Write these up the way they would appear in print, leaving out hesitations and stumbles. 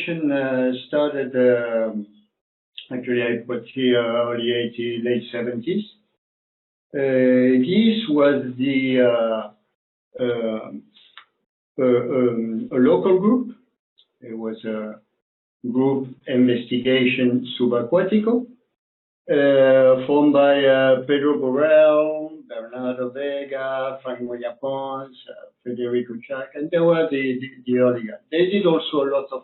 exploration started, actually I put here early 80s, late 70s. This was a local group. It was a group Investigation Subaquático, formed by Pedro Borrell, Bernardo Vega, Frank Moya Pons, Federico Chac, and they were the early guys. They did also a lot of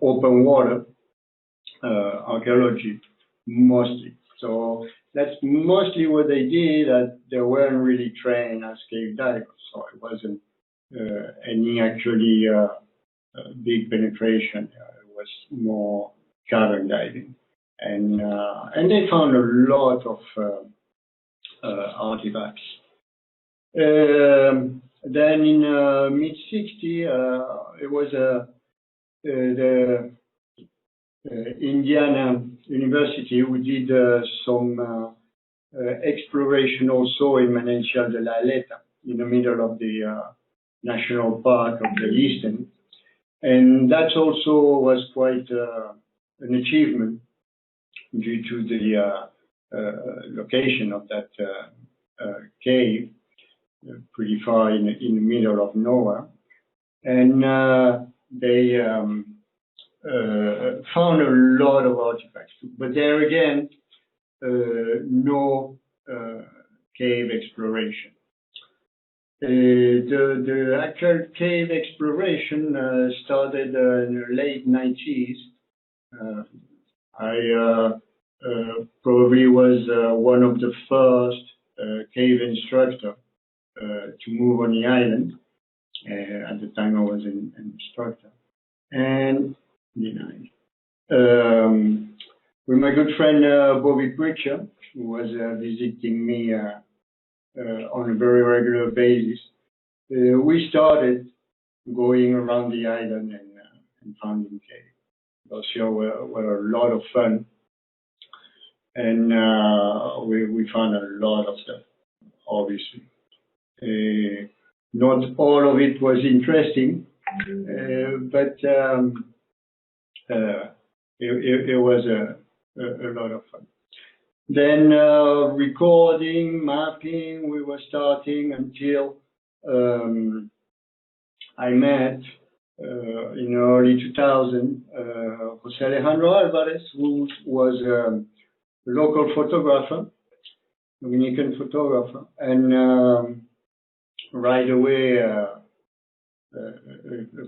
open water archaeology, mostly. So that's mostly what they did. They weren't really trained as cave divers, so it wasn't any actually big penetration. It was more cavern diving, and they found a lot of artifacts. Then in mid '60s, it was the Indiana University who did some exploration also in Manantial de la Aleta, in the middle of the National Park of the Eastern. And that also was quite an achievement due to the location of that cave, pretty far in the middle of nowhere. And they found a lot of artifacts, but there again, no cave exploration. The actual cave exploration started in the late 90s. I probably was one of the first cave instructor to move on the island. At the time I was an instructor. And with my good friend Bobby Pritchard, who was visiting me on a very regular basis, we started going around the island and finding caves. Those shows were a lot of fun, and we found a lot of stuff, obviously. Not all of it was interesting, but it was a lot of fun. Then recording, mapping, we were starting until I met in early 2000 Jose Alejandro Alvarez, who was a local photographer, Dominican photographer, and right away a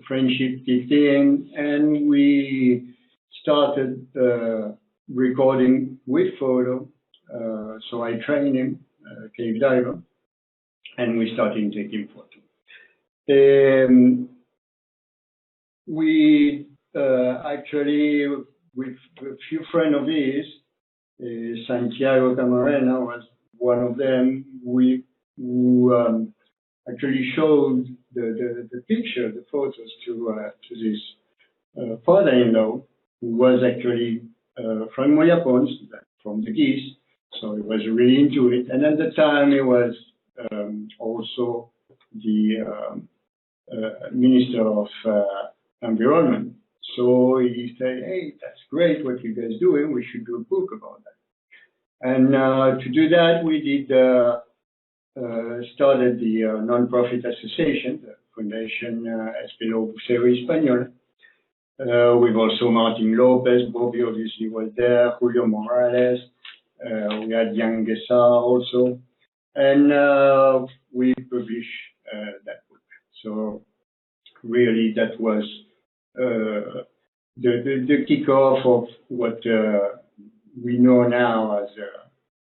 friendship kicked in, and we started recording with photo. So I trained him, cave diver, and we started taking photos. We actually, with a few friends of his, Santiago Camarena was one of them, who actually showed the picture, the photos to this father-in-law, who was actually Frank Moya Pons, from the Geese, so he was really into it. And at the time, he was also the Minister of Environment. So he said, hey, that's great what you guys doing, we should do a book about that. And to do that, we did started the non-profit association, the Foundation Espeló Buceo Español, with also Martin Lopez, Bobby obviously was there, Julio Morales, we had Jan Gesa also, and we published that book. So really that was the kickoff of what we know now as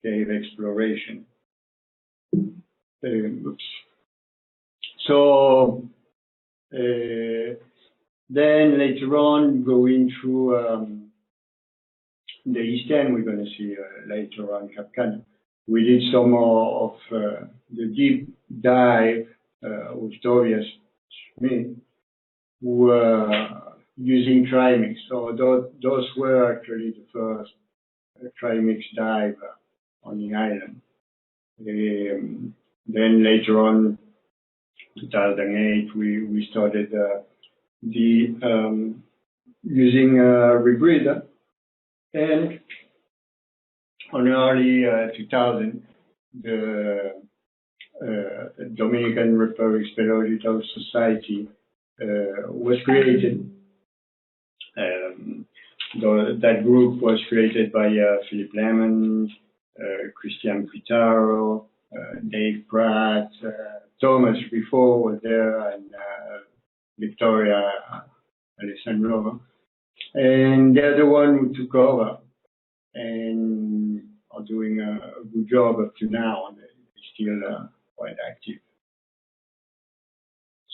cave exploration. So then later on, going through the East End, we're going to see later on Cap Cana. We did some more of the deep dive with Tobias Schmidt, who were using trimix. So those were actually the first trimix dive on the island. Then later on, 2008, we started the using a rebreather, and on early 2000, the Dominican Republic Speleological Society was created. That group was created by Philip Lemon, Christian Pitaro, Dave Pratt, Thomas before was there, and Victoria Alessandrova. And they're the one who took over and are doing a good job up to now, and they're still quite active.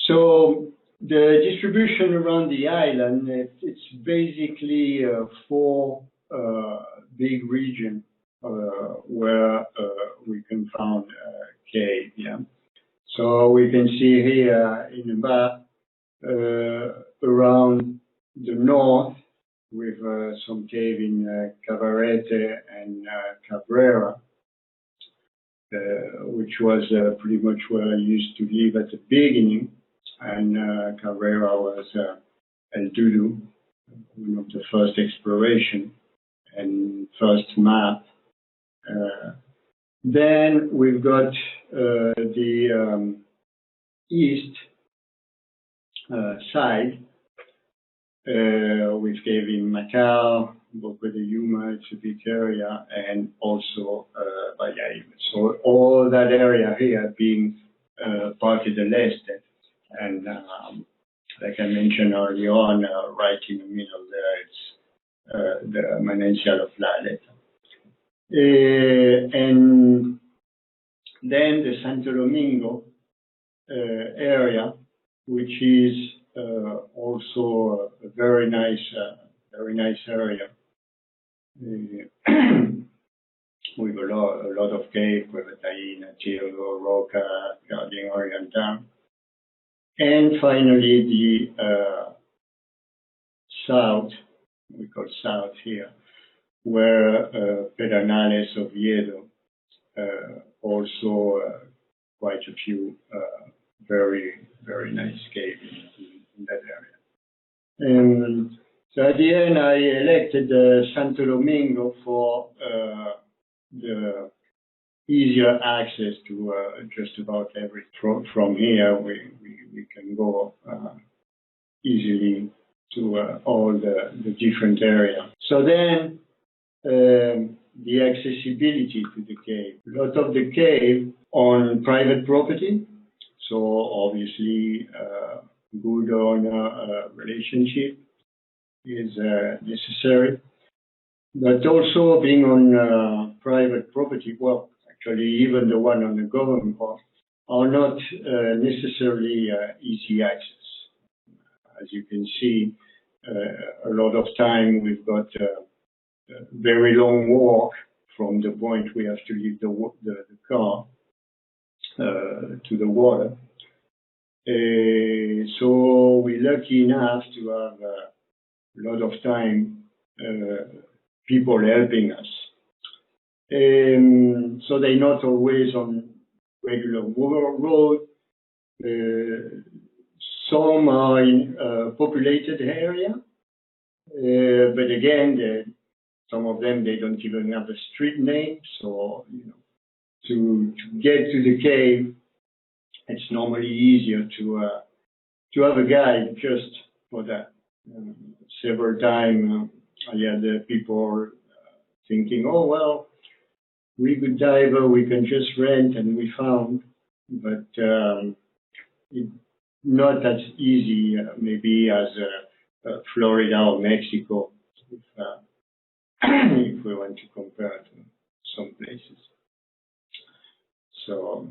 So the distribution around the island, it's basically 4 big regions where we can find cave. Yeah. So we can see here in the map around the north with some cave in Cabarete and Cabrera, which was pretty much where I used to live at the beginning. And Cabrera was El Dudu, one of the first exploration and first map. Then we've got the east side with cave in Macau, Boca de Yuma, it's a big area, and also Bahia. So all that area here being part of the Leste. And like I mentioned earlier on, right in the middle there, it's the Menencial of La Aleta. And then the Santo Domingo area, which is also a very nice area with a lot of cave, Cuevataína, Tiro, Roca, Jardín Oriental. And finally, the south, we call south here, where Pedernales, Oviedo, also quite a few very, very nice caves in that area. And so at the end, I elected Santo Domingo for the easier access to just about every. From here, we can go easily to all the different areas. So then, the accessibility to the cave. A lot of the cave on private property, so obviously good owner relationship is necessary. But also being on private property, well, actually even the one on the government part, are not necessarily easy access. As you can see, a lot of time we've got a very long walk from the point we have to leave the car to the water. So we're lucky enough to have a lot of time people helping us. So they're not always on regular road. Some are in populated area, but again, some of them, they don't even have a street name. So, you know, to get to the cave, it's normally easier to have a guide just for that. Several times I had people thinking, oh, well, we could diver, we can just rent, and we found, but it's not as easy maybe as Florida or Mexico, if we want to compare to some places. So,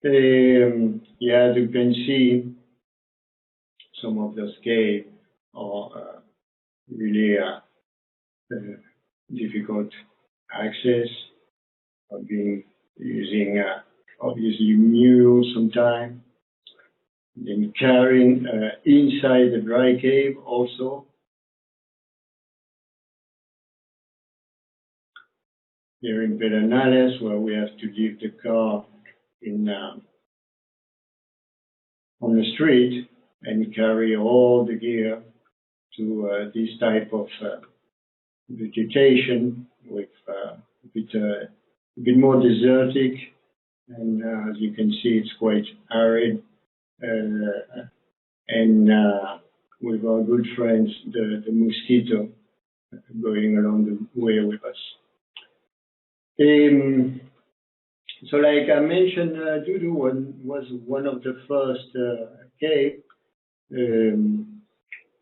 yeah, as you can see, some of those caves are really difficult access, or being using obviously mule sometimes, then carrying inside the dry cave also. Here in Pedernales, where we have to leave the car in on the street and carry all the gear to this type of vegetation with a bit more desertic, and as you can see, it's quite arid. And with our good friends, the mosquito, going along the way with us. So like I mentioned, Dudu was one of the first cave.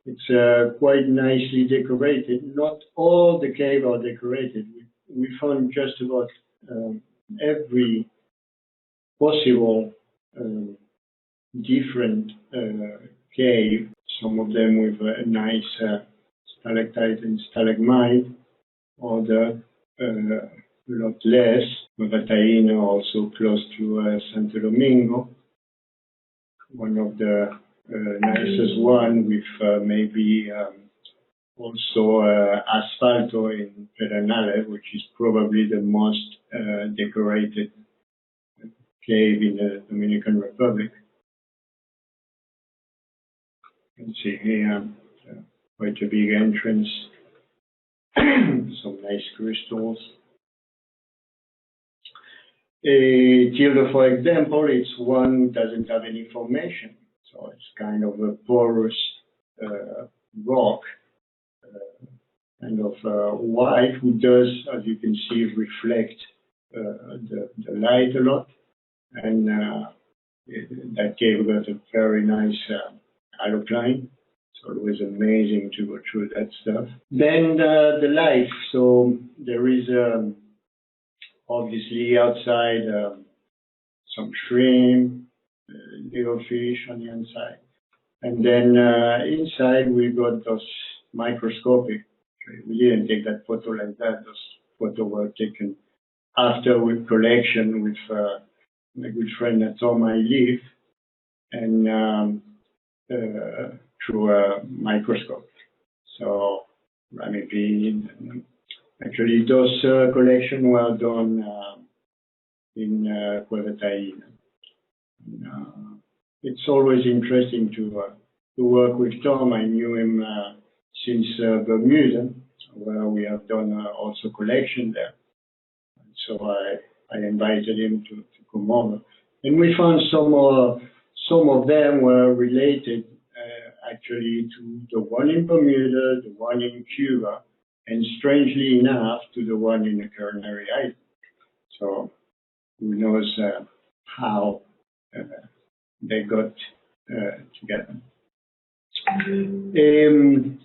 It's quite nicely decorated. Not all the caves are decorated. We found just about every possible different cave, some of them with a nice stalactite and stalagmite, other a lot less. Mavataino, also close to Santo Domingo, one of the nicest one with maybe also Asfalto in Pedernales, which is probably the most decorated cave in the Dominican Republic. You can see here quite a big entrance, some nice crystals. Tilde, for example, it's one who doesn't have any formation, so it's kind of a porous rock, kind of white, who does, as you can see, reflect the light a lot, and that cave got a very nice halocline. So it was amazing to go through that stuff. Then the life, so there is obviously outside some shrimp, little fish on the inside. And then inside we got those microscopic. We didn't take that photo like that. Those photos were taken after with collection with my good friend Tom I live, and through a microscope. So maybe actually those collections were done in Cuevataina. It's always interesting to work with Tom. I knew him since Bermuda, where we have done also collection there. So I invited him to come over, and we found some of them were related actually to the one in Bermuda, the one in Cuba, and strangely enough to the one in the Canary Islands. So who knows how they got together. In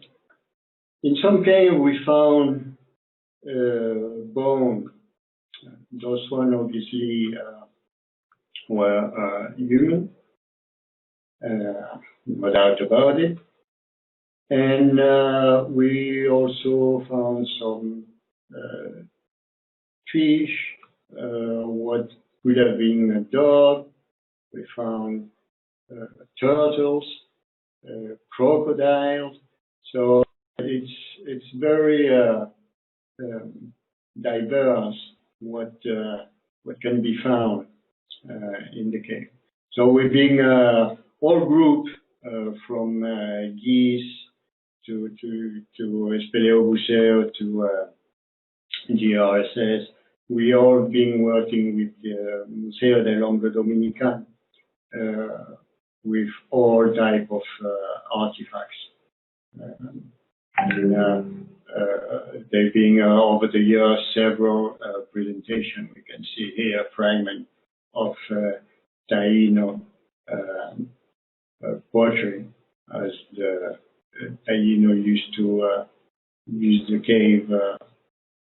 some caves we found bone. Those one obviously were human, no doubt about it. And we also found some fish, what could have been a dog. We found turtles, crocodiles. So it's very diverse what can be found in the cave. So we've been all group from geese to Espeleobuceo to GRSS. We all been working with the Museo del Hombre Dominican with all type of artifacts. There being over the years several presentations. We can see here a fragment of Taino pottery, as the Taino used to use the cave,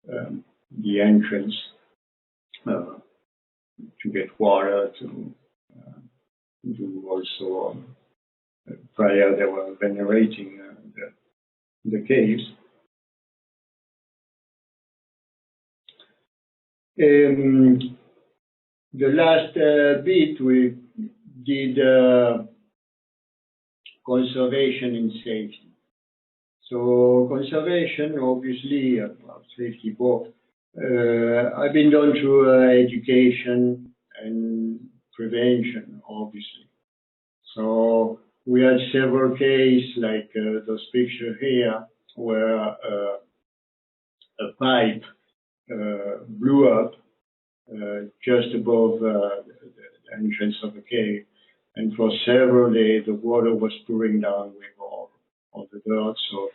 the entrance, to get water, to do also prior they were venerating the caves. The last bit we did conservation and safety. So conservation, obviously, safety both. I've been done through education and prevention, obviously. So we had several cases like those pictures here, where a pipe blew up just above the entrance of the cave, and for several days the water was pouring down with all the dirt. So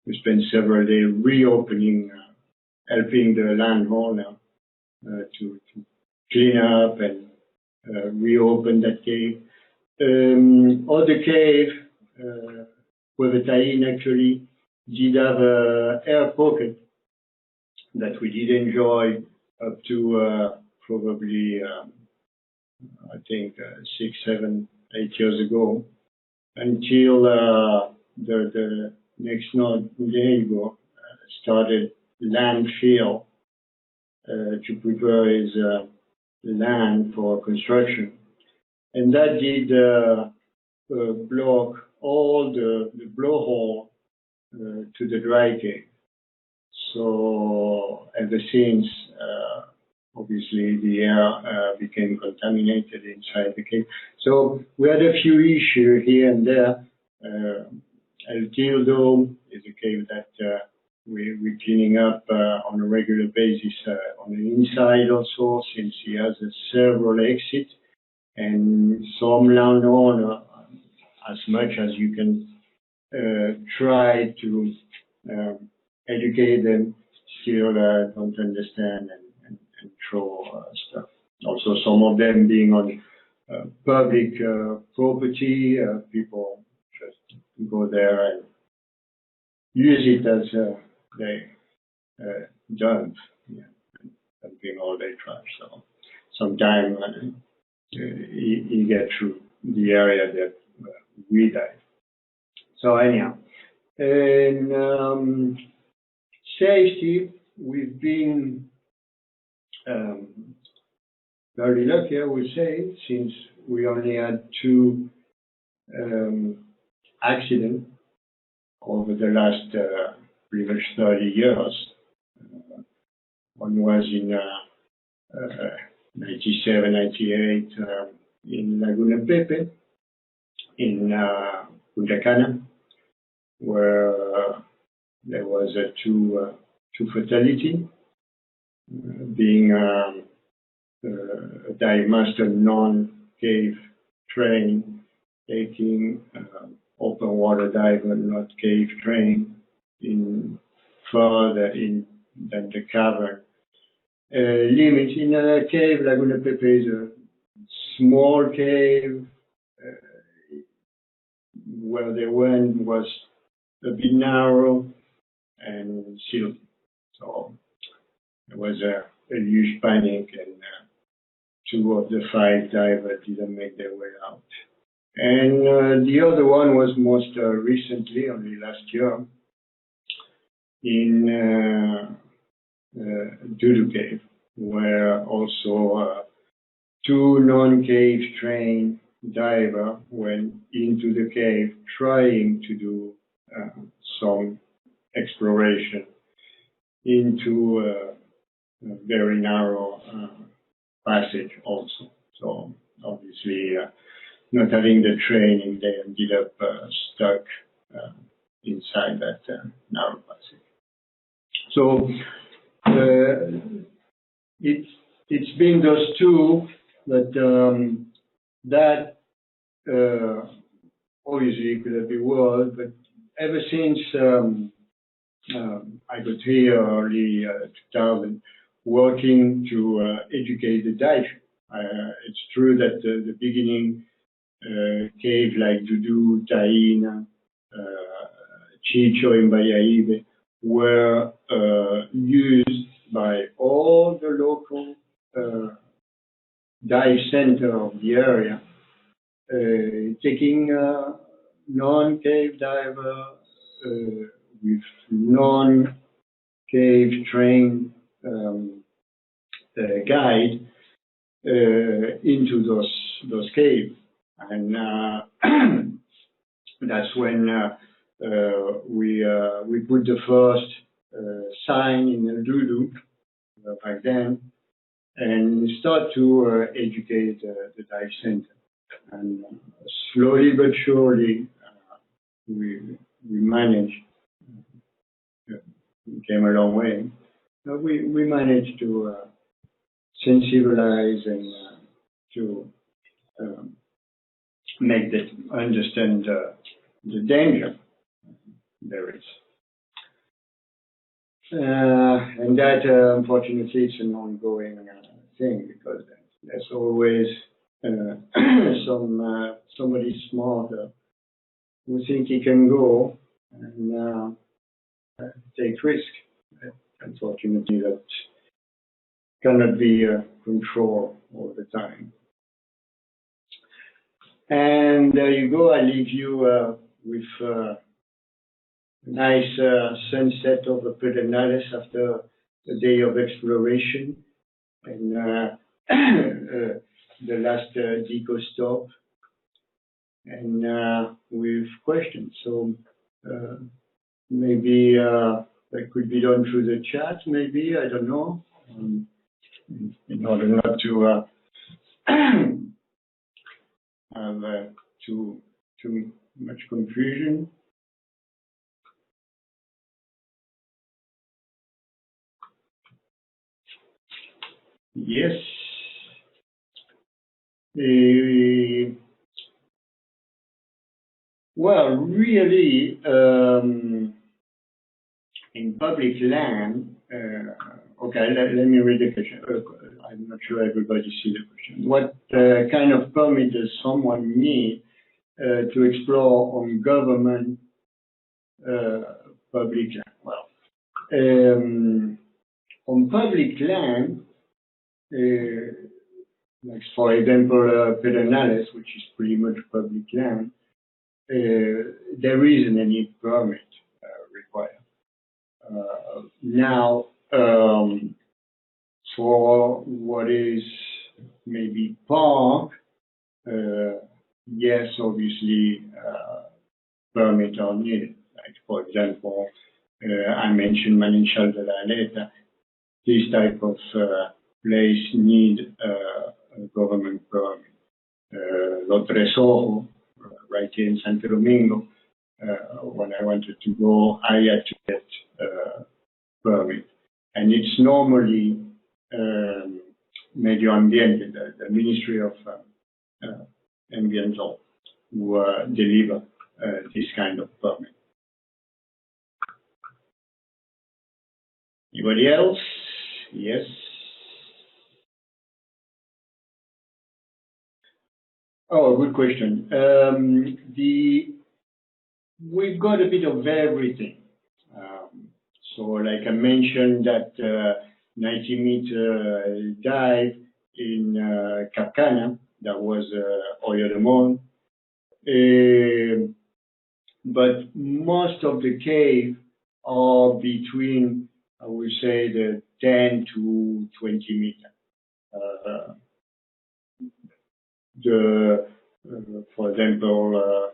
we spent several days reopening, helping the landowner to clean up and reopen that cave. Other cave, where the tie-in actually did have a air pocket that we did enjoy up to probably, I think, 6, 7, 8 years ago, until the next neighbor started landfill to prepare his land for construction. And that did block all the blowhole to the dry cave. So ever since, obviously, the air became contaminated inside the cave. So we had a few issues here and there. El Tildo is a cave that we're cleaning up on a regular basis on the inside also, since he has several exits. And some landowner, as much as you can try to educate them, still don't understand and throw stuff. Also, some of them being on public property, people just go there and use it as they dump, dumping all their trash. So sometimes you get through the area that we dive. So anyhow, and safety, we've been very lucky, I would say, since we only had 2 accidents over the last pretty much 30 years. One was in 97, 98 in Laguna Pepe, in Punta Cana, where there was a two fatality, being a dive master non-cave trained, taking open water diver, not cave trained, in further in than the cavern limit. In a cave, Laguna Pepe is a small cave. Where they went was a bit narrow and sealed. So there was a huge panic, and 2 of the 5 divers didn't make their way out. And the other one was most recently, only last year, in Dudu Cave, where also 2 non-cave trained divers went into the cave trying to do some exploration into a very narrow passage also. So obviously, not having the training, they ended up stuck inside that narrow passage. So it's been those 2, but that obviously could have been worse. But ever since I got here early 2000, working to educate the dive. It's true that the beginning cave like Dudu, Taina, Chicho, and Bayaibe were used by all the local dive center of the area, taking non-cave diver with non-cave trained guide into those caves, and that's when we put the first sign in El Dudu back then, and start to educate the dive center. And slowly but surely, we managed. We came a long way. We managed to sensibilize and to um, make them understand the danger there is. And that, unfortunately, it's an ongoing thing because there's always somebody smarter who think he can go and take risk. Unfortunately, that cannot be controlled all the time. And there you go. I leave you with a nice sunset over Pedernales after a day of exploration and the last deco stop, and with questions. So maybe that could be done through the chat, maybe, I don't know, in order not to have too much confusion. Yes. Well, really, in public land, okay, let me read the question. I'm not sure everybody sees the question. What kind of permit does someone need to explore on government public land? Well, on public land, like for example, Pedernales, which is pretty much public land, there isn't any permit required. Now, for what is maybe park, yes, obviously, permit are needed. Like, for example, I mentioned Maninchal de la Aleta. This type of place need a government permit. Los Tres Ojos, right here in Santo Domingo, when I wanted to go, I had to get permit. And it's normally Medio Ambiente, the Ministry of Ambiental, who deliver this kind of permit. Anybody else? Yes. Oh, good question. We've got a bit of everything. So, like I mentioned, that 90-meter dive in Capcana, that was Hoyo de Mon. But most of the cave are between, I would say, the 10 to 20 meter. For example,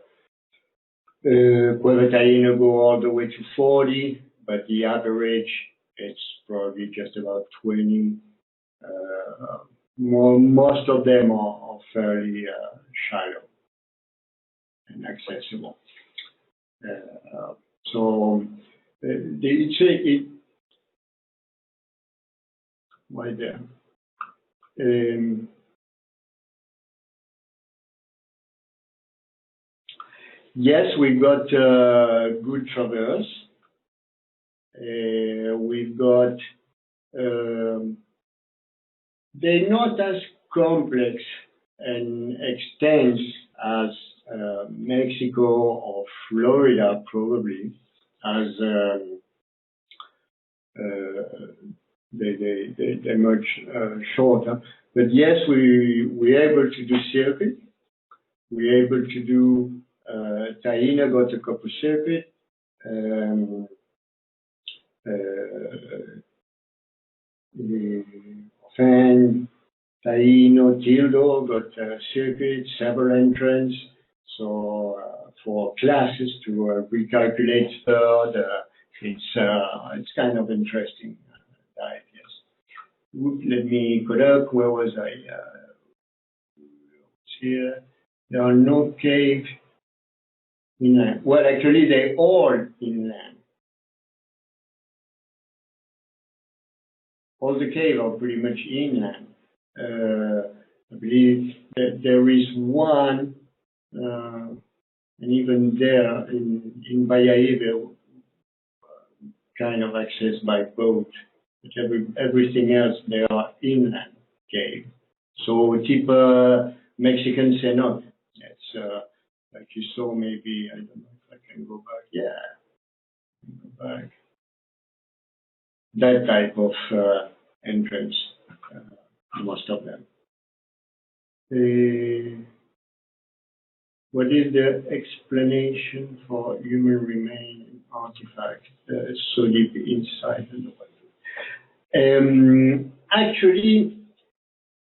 Pueblo Taíno go all the way to 40, but the average, it's probably just about 20. Most of them are fairly shallow and accessible. So right there. Yes, we've got good traverse. We've got, they're not as complex and extensive as Mexico or Florida, probably, as they're much shorter. But yes, we're able to do circuit. We're able to do Taíno got a couple circuit. Fan, Taíno, Tildo got circuit, several entrance. So for classes to recalculate third, it's kind of interesting dive, yes. Let me go up. Where was I? Here. There are no caves inland. Well, actually, they're all inland. All the caves are pretty much inland. I believe that there is one, and even there in Bahia, kind of access by boat. But everything else, they are inland cave. So type Mexican cenote. It's like you saw maybe, I don't know if I can go back. Yeah, go back. That type of entrance, most of them. What is the explanation for human remains and artifacts so deep inside the water? Actually,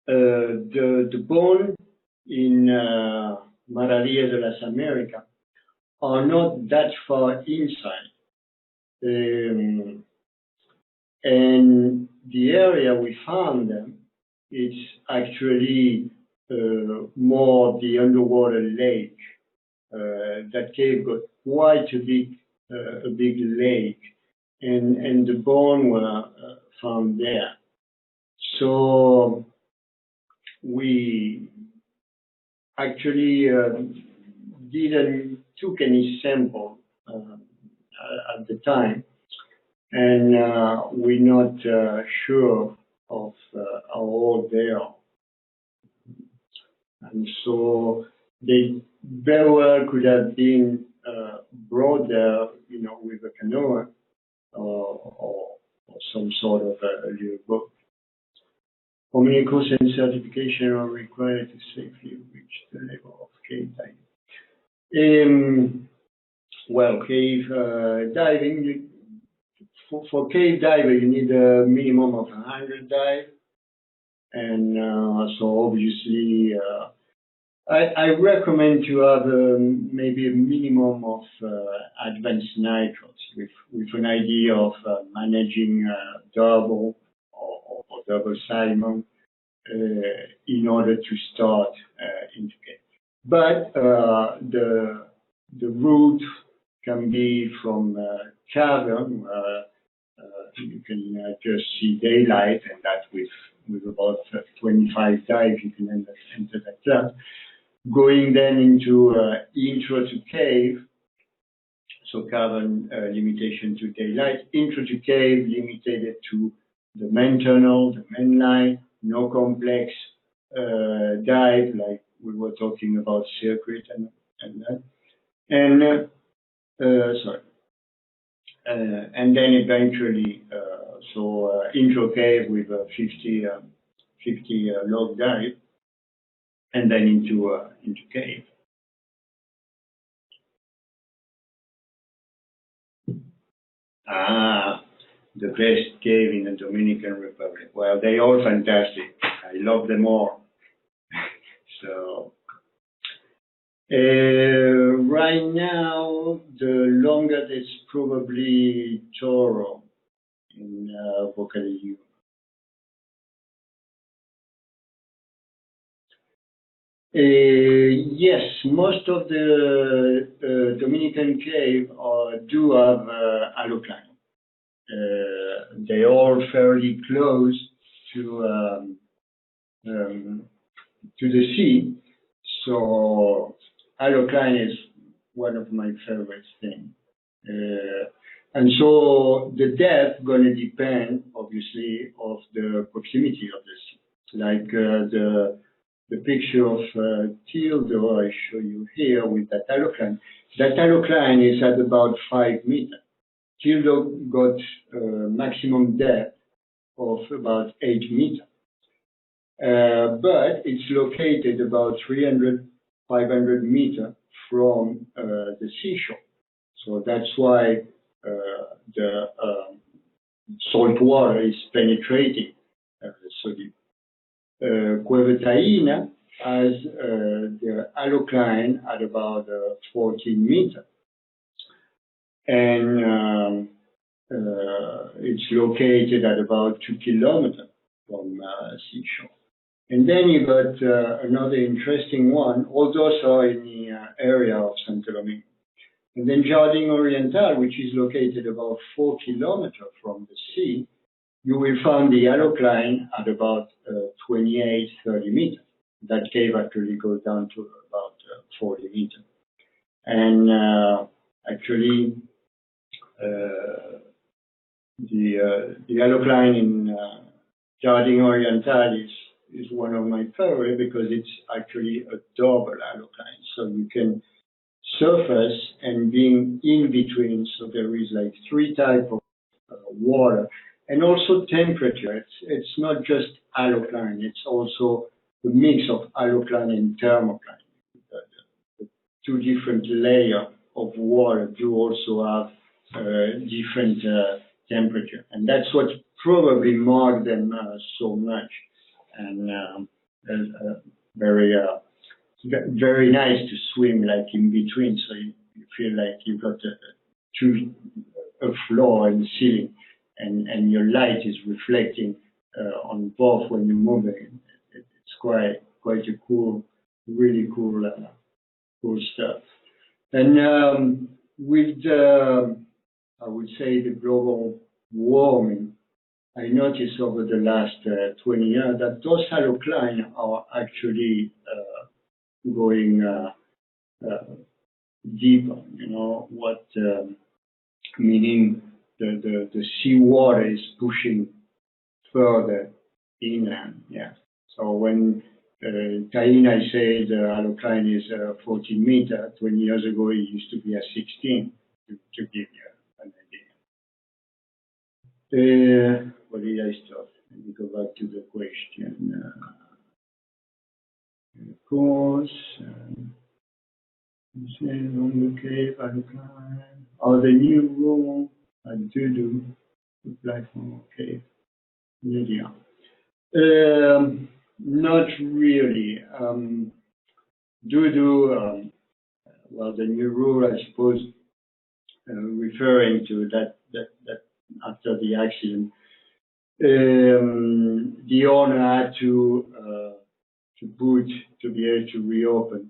the bone in Maravillas de las Americas are not that far inside. And the area we found them, it's actually more the underwater lake. That cave got quite a big lake, and the bone were found there. So we actually didn't took any sample at the time, and we're not sure of how old they are. And so they very well could have been brought there, with a canoe or some sort of a little boat. How many courses and certification are required to safely reach the level of cave diving? Well, cave diving, for cave diver, you need a minimum of 100 dive. And so obviously, I recommend to have maybe a minimum of advanced nitrates with an idea of managing double or double salmon in order to start into cave. But the route can be from cavern. You can just see daylight, and that with about 25 dives you can enter that class. Going then into intro to cave, so cavern limitation to daylight, intro to cave limited to the main tunnel, the main line, no complex dive like we were talking about circuit and that. And and then eventually, intro cave with a 50 log dive, and then into cave. The best cave in the Dominican Republic. Well, they're all fantastic. I love them all. So right now, the longest is probably Toro in Boca de Yuma. Yes, most of the Dominican cave do have allocline. They are fairly close to the sea, so allocline is one of my favorite things. And so the depth going to depend, obviously, of the proximity of the sea. Like the picture of Tildo I show you here with that allocline. That allocline is at about 5 meters. Tildo got maximum depth of about 8 meters. But it's located about 300, 500 meters from the seashore. So that's why the salt water is penetrating so deep. Cuevetaina has the allocline at about 14 meters. And it's located at about 2 kilometers from seashore. And then you got another interesting one. All those are in the area of Santo Domingo. And then Jardin Oriental, which is located about 4 kilometers from the sea, you will find the halocline at about 28, 30 meters. That cave actually goes down to about 40 meters. And actually, the halocline in Jardin Oriental is one of my favorite because it's actually a double halocline. So you can surface and being in between. So there is like 3 types of water and also temperature. It's not just halocline, it's also the mix of halocline and thermocline. The 2 different layers of water do also have different temperature. And that's what probably marked them so much. And very very nice to swim like in between, so you feel like you've got a floor and ceiling, and your light is reflecting on both when you're moving. It's quite a cool, really cool stuff. And with I would say the global warming, I noticed over the last 20 years that those halocline are actually going deeper. You know what? Meaning the seawater is pushing further inland. Yeah. So when Taina said the halocline is 14 meters, 20 years ago it used to be at 16. To give you an idea. What did I stop? Let me go back to the question. Of course, on the cave, halocline, or the new room, I do the platform cave. Lydia. Not really. Well, the new rule, I suppose, referring to that after the accident, the owner had to be able to reopen.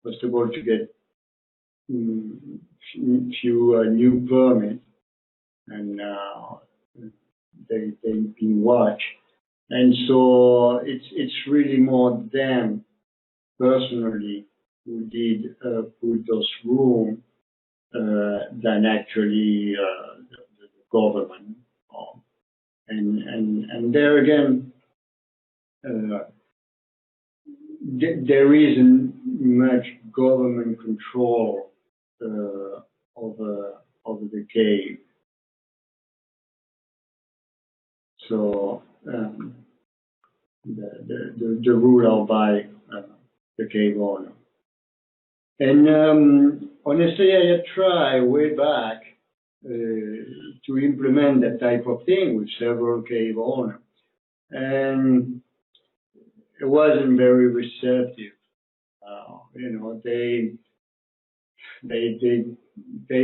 First of all, to get few new permits, and they've been watched. And so it's really more them personally who did put those rules than actually the government. And there again, there isn't much government control over the cave. So the rule are by the cave owner. And honestly, I had tried way back to implement that type of thing with several cave owners, and it wasn't very receptive. You know, they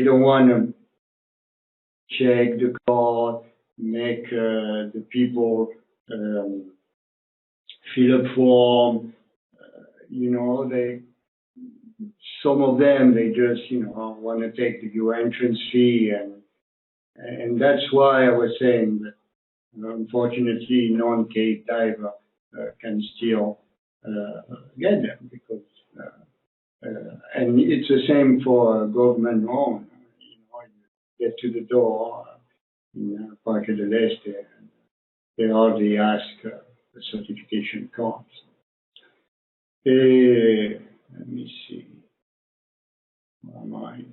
don't want to check the card, make the people fill a form. You know, some of them, they just, you know, want to take the entrance fee, and that's why I was saying that unfortunately non-cave diver can still get them, because and it's the same for government owned. You know, you get to the door in Parque del Este, and they hardly ask the certification cards. Let me see. Where am I?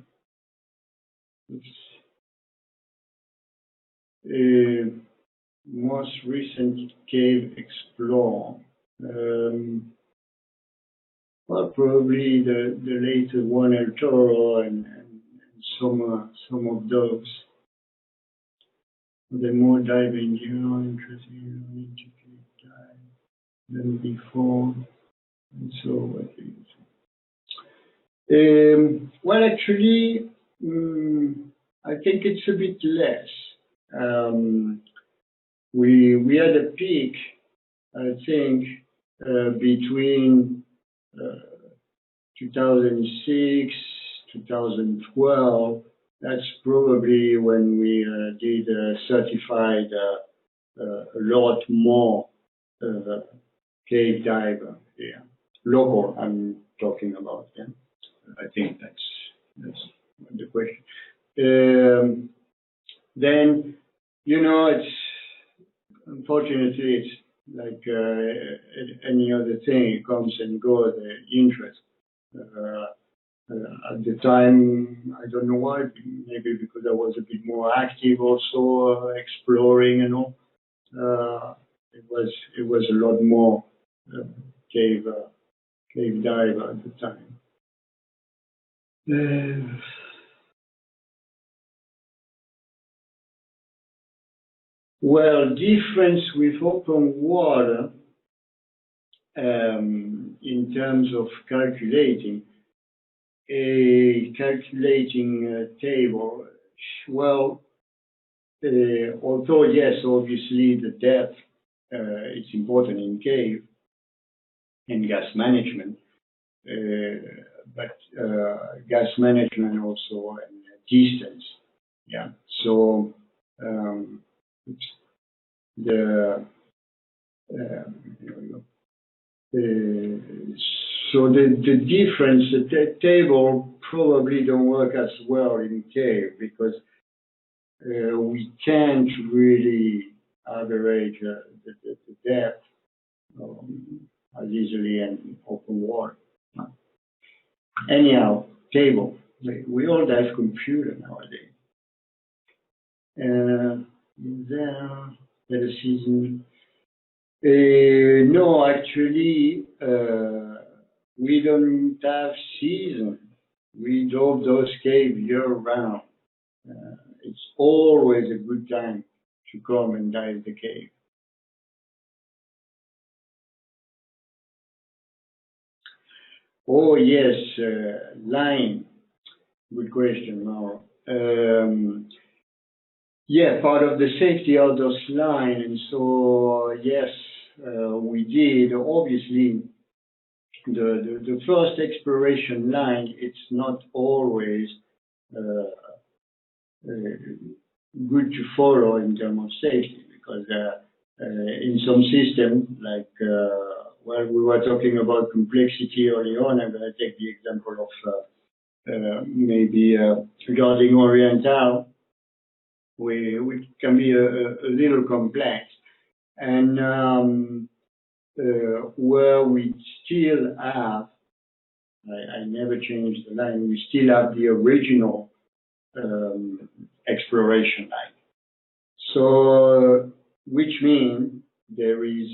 Most recent cave explore. Well, probably the later one, El Toro, and some of those. The more diving you are interested in dive than before, and so what do you say? Well, actually, I think it's a bit less. We had a peak, I think, between 2006, 2012. That's probably when we did certified a lot more cave diver here. Local, I'm talking about. Yeah. I think that's the question. Then, it's unfortunately it's like any other thing. It comes and goes. Interest. At the time, I don't know why. Maybe because I was a bit more active, also exploring and all. It was a lot more cave diver at the time. Well, difference with open water in terms of calculating a table. Well, although yes, obviously the depth is important in cave and gas management, but gas management also and distance. Yeah. So so the difference, the table probably don't work as well in cave because we can't really average the depth as easily in open water. Anyhow, table. We all have computer nowadays. Is there better season? No, actually, we don't have season. We drove those caves year round. It's always a good time to come and dive the cave. Oh yes, line. Good question, Mauro. Yeah, part of the safety outdoors line, and so yes, we did. Obviously, the first exploration line, it's not always good to follow in terms of safety because in some systems, like well, we were talking about complexity early on. I'm going to take the example of maybe regarding Oriental. We can be a little complex, and where we still have, I never changed the line, we still have the original exploration line. So, which means there is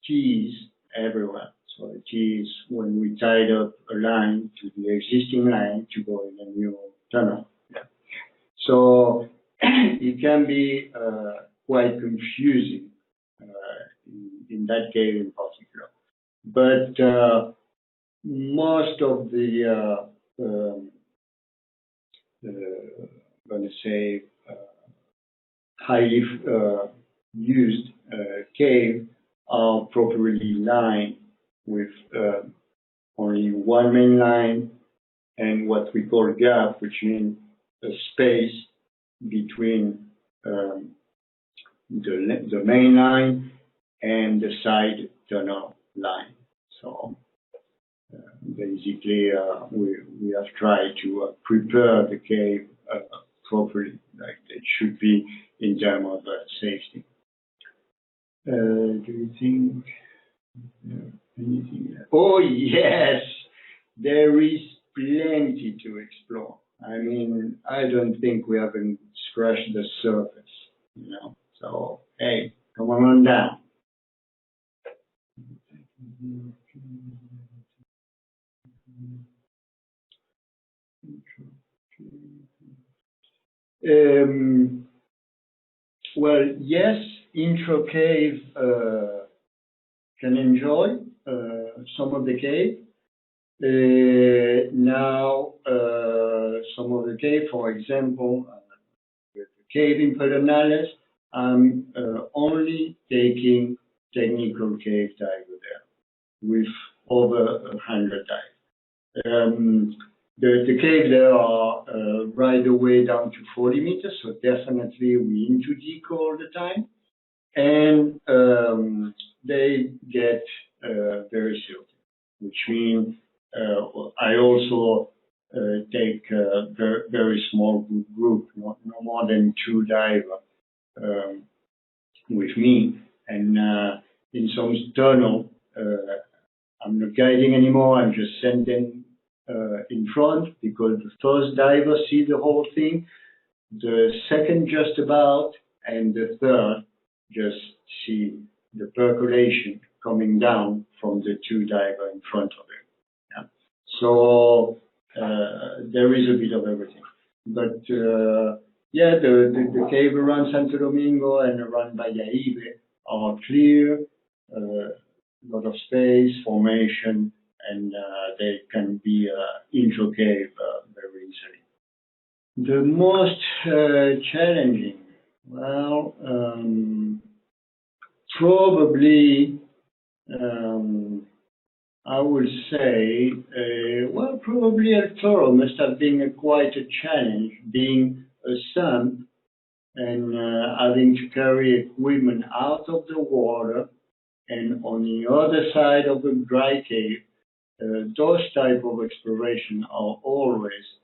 keys everywhere. So the keys when we tied up a line to the existing line to go in a new tunnel. Yeah. So it can be quite confusing in that case in particular. But most of the, going to say, highly used cave are properly lined with only one main line and what we call gap, which means a space between the main line and the side tunnel line. So basically, we have tried to prepare the cave properly, like it should be in terms of safety. Do you think anything else? Oh yes, there is plenty to explore. I mean, I don't think we haven't scratched the surface, you know. So hey, come on down. Well, yes, intro cave can enjoy some of the cave. Now, some of the cave, for example, the cave in Pedernales, I'm only taking technical cave diver there. with over 100 dives. The caves there are right away down to 40 meters, so definitely we into deco all the time. And they get very silty, which means I also take a very small group, no more than 2 divers with me. And in some tunnel, I'm not guiding anymore, I'm just sending in front, because the first diver see the whole thing, the second just about, and the third just see the percolation coming down from the 2 divers in front of him. Yeah. So there is a bit of everything. But yeah, the cave around Santo Domingo and around Bayaibe are clear, a lot of space, formation, and they can be intro cave very easily. The most challenging, well, probably, I would say, well, probably El Toro must have been quite a challenge, being a sump and having to carry equipment out of the water, and on the other side of the dry cave. Those type of exploration are always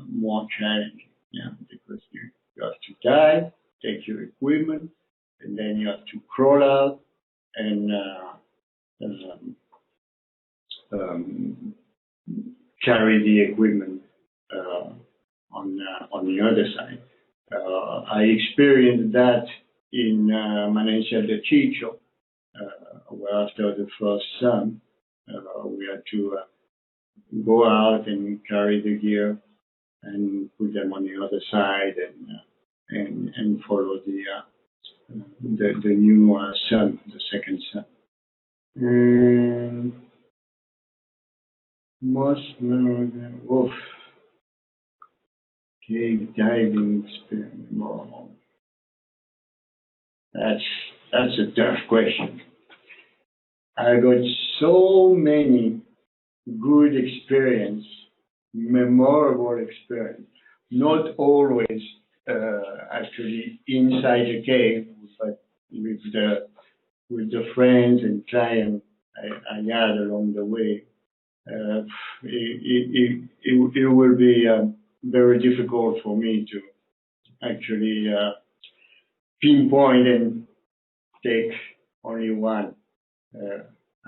more challenging, yeah, because you have to dive, take your equipment, and then you have to crawl out and carry the equipment on the other side. I experienced that in Manencia de Chicho, where after the first sun, we had to go out and carry the gear and put them on the other side and follow the new sun, the second sun. And most memorable, cave diving experience. Oh, that's a tough question. I got so many good experience, memorable experience. Not always actually inside the cave, but with the friends and clients I had along the way. It will be very difficult for me to actually pinpoint and take only one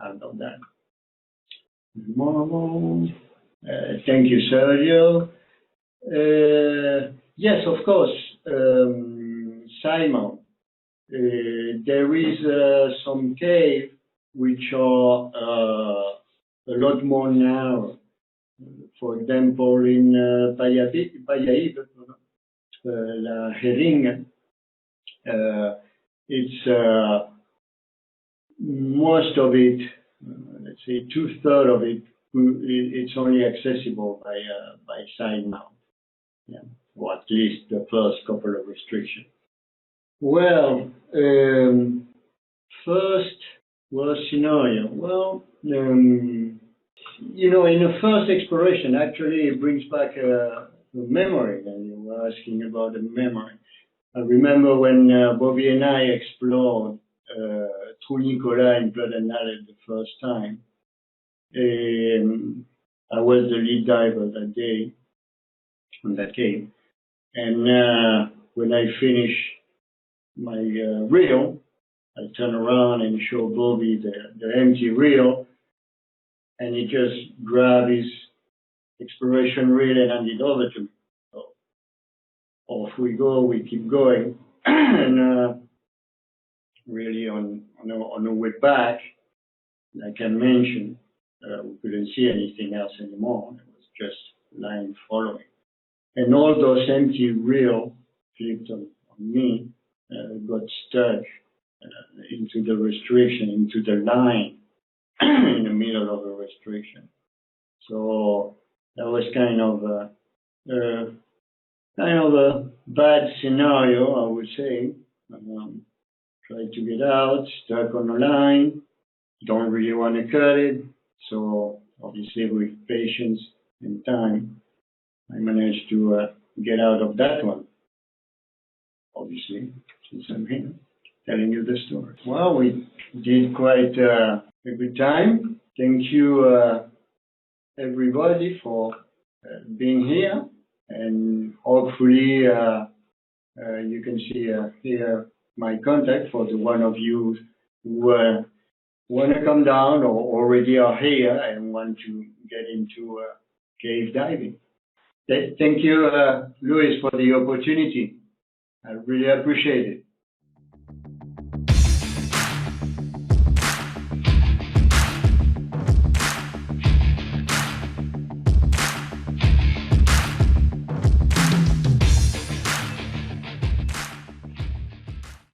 out of that. Thank you, Sergio. Yes, of course, Simon. There is some cave which are a lot more narrow. For example, in Bayaibe, La Jeringa, it's most of it, let's say 2/3 of it, it's only accessible by side mount, yeah, or at least the first couple of restrictions. Well, first worst scenario. Well, you know, in the first exploration, actually, it brings back a memory. And you were asking about the memory. I remember when Bobby and I explored Trou Nicolas in Pleudenal the first time. I was the lead diver that day on that cave, and when I finished my reel, I turned around and showed Bobby the empty reel, and he just grabbed his exploration reel and handed it over to me. So off we go, we keep going, and really on the way back, like I mentioned, we couldn't see anything else anymore. It was just line following. And all those empty reels flipped on me, got stuck into the restriction, into the line in the middle of the restriction. So that was kind of a bad scenario, I would say. Tried to get out, stuck on the line, don't really want to cut it. So obviously with patience and time, I managed to get out of that one. Obviously, since I'm here telling you the story. Well, we did quite a good time. Thank you, everybody, for being here. And hopefully, you can see here my contact for the one of you who want to come down or already are here and want to get into cave diving. Thank you, Louis, for the opportunity. I really appreciate it.